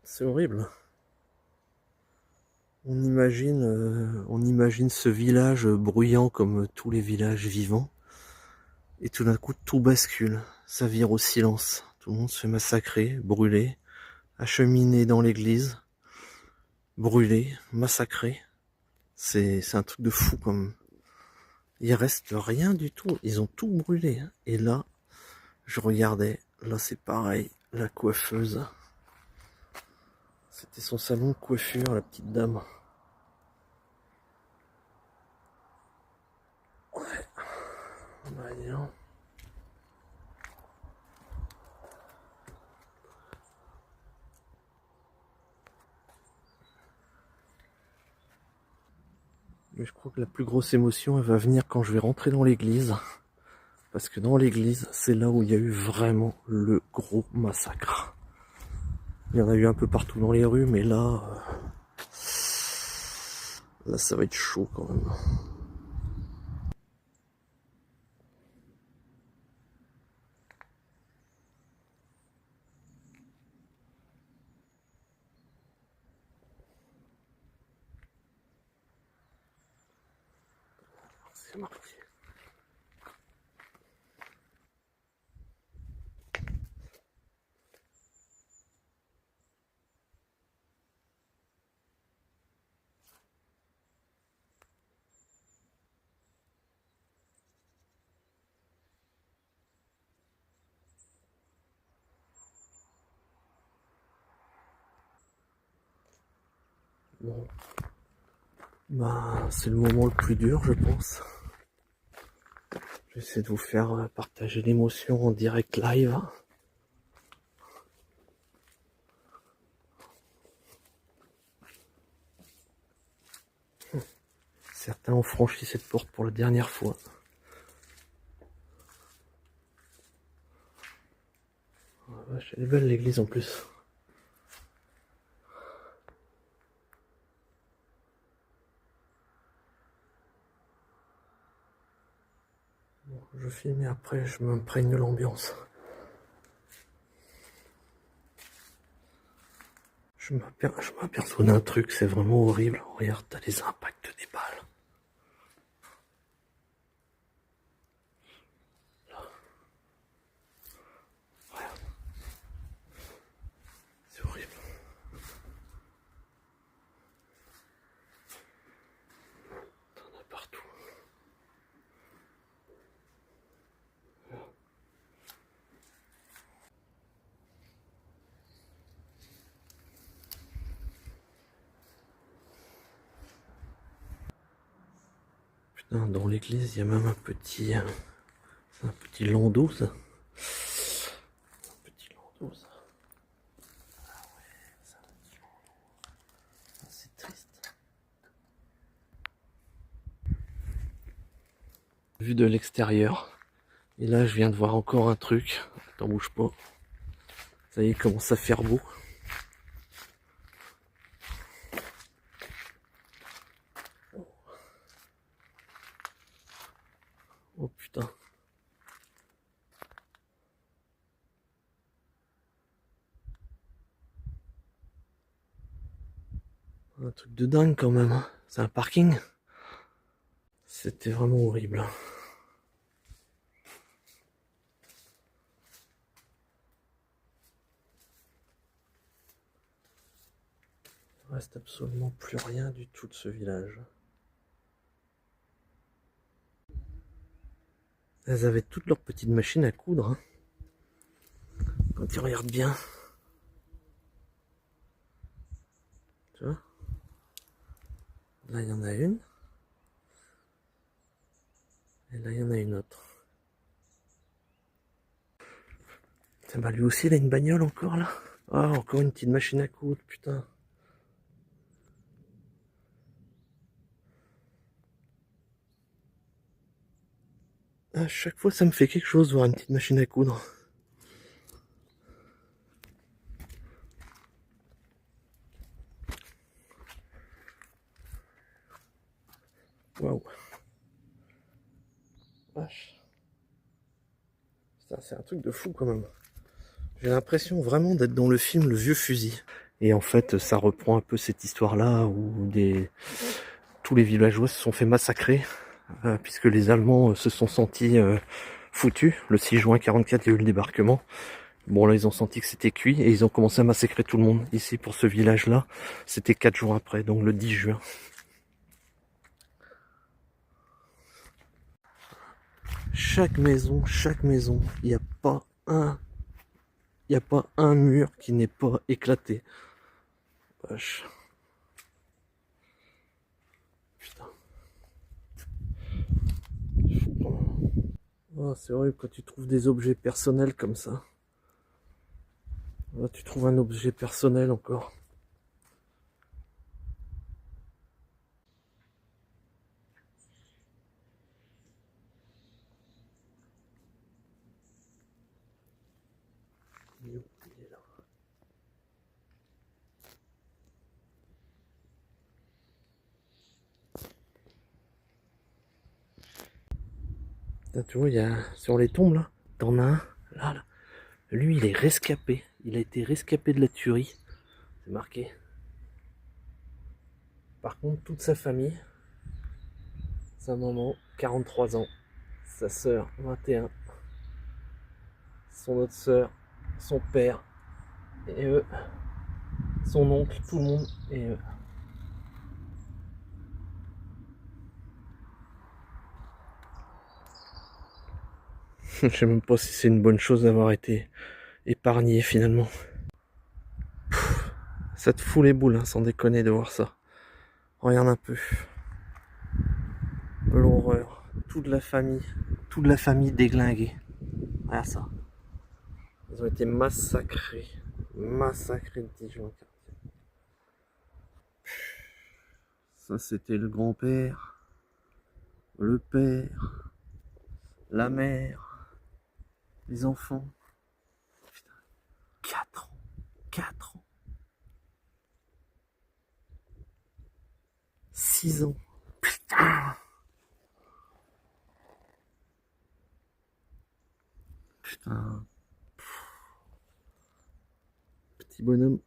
C'est horrible. On imagine ce village bruyant comme tous les villages vivants. Et tout d'un coup, tout bascule. Ça vire au silence. Tout le monde se fait massacrer, brûler, acheminer dans l'église, brûler, massacrer. C'est un truc de fou comme. Il reste rien du tout. Ils ont tout brûlé. Et là, je regardais. Là, c'est pareil. La coiffeuse. C'était son salon de coiffure, la petite dame. Ouais. Bah, dis donc. Mais je crois que la plus grosse émotion, elle va venir quand je vais rentrer dans l'église. Parce que dans l'église, c'est là où il y a eu vraiment le gros massacre. Il y en a eu un peu partout dans les rues, mais là ça va être chaud quand même. C'est marqué. Bon. Bah, c'est le moment le plus dur, je pense. J'essaie de vous faire partager l'émotion en direct live. Certains ont franchi cette porte pour la dernière fois. Oh, vache, elle est belle l'église en plus. Bon, je filme et après je m'imprègne de l'ambiance. Je m'aperçois d'un truc, c'est vraiment horrible. Regarde, t'as les impacts des balles. Là. Regarde. C'est horrible. T'en as partout. Putain, dans l'église, il y a même un petit landau, ça. Un petit landau, ça. Ah ouais, c'est un petit landau. Ah, c'est triste. Vue de l'extérieur. Et là, je viens de voir encore un truc. T'en bouge pas. Ça y est, il commence à faire beau. Oh putain. Un truc de dingue quand même. C'est un parking. C'était vraiment horrible. Il ne reste absolument plus rien du tout de ce village. Elles avaient toutes leurs petites machines à coudre. Hein. Quand tu regardes bien. Tu vois? Là, il y en a une. Et là, il y en a une autre. Tiens, bah lui aussi, il a une bagnole encore, là. Ah, encore une petite machine à coudre, putain. À chaque fois, ça me fait quelque chose de voir une petite machine à coudre. Waouh. Vache. Putain, c'est un truc de fou quand même. J'ai l'impression vraiment d'être dans le film Le Vieux Fusil. Et en fait, ça reprend un peu cette histoire-là où tous les villageois se sont fait massacrer, puisque les Allemands se sont sentis foutus. Le 6 juin 44, il y a eu le débarquement. Bon, là, ils ont senti que c'était cuit et ils ont commencé à massacrer tout le monde. Ici, pour ce village-là, c'était 4 jours après, donc le 10 juin. Chaque maison, il n'y a pas un mur qui n'est pas éclaté. Vache. Putain. Oh, c'est horrible quand tu trouves des objets personnels comme ça. Là, tu trouves un objet personnel encore. Il est là. Là, tu vois, il y a sur les tombes là, t'en as un là. Lui, il est rescapé. Il a été rescapé de la tuerie. C'est marqué. Par contre, toute sa famille, sa maman, 43 ans, sa sœur, 21, son autre sœur, son père, et eux, son oncle, tout le monde, et eux. Je sais même pas si c'est une bonne chose d'avoir été épargné finalement. Ça te fout les boules, hein, sans déconner de voir ça. Regarde un peu. L'horreur. Toute la famille déglinguée. Regarde ça. Ils ont été massacrés. Massacrés le 10 juin. Ça, c'était le grand-père, le père, la mère, les enfants. Putain, 4 ans. 4 ans. 6 ans. Putain. Putain. Petit bonhomme.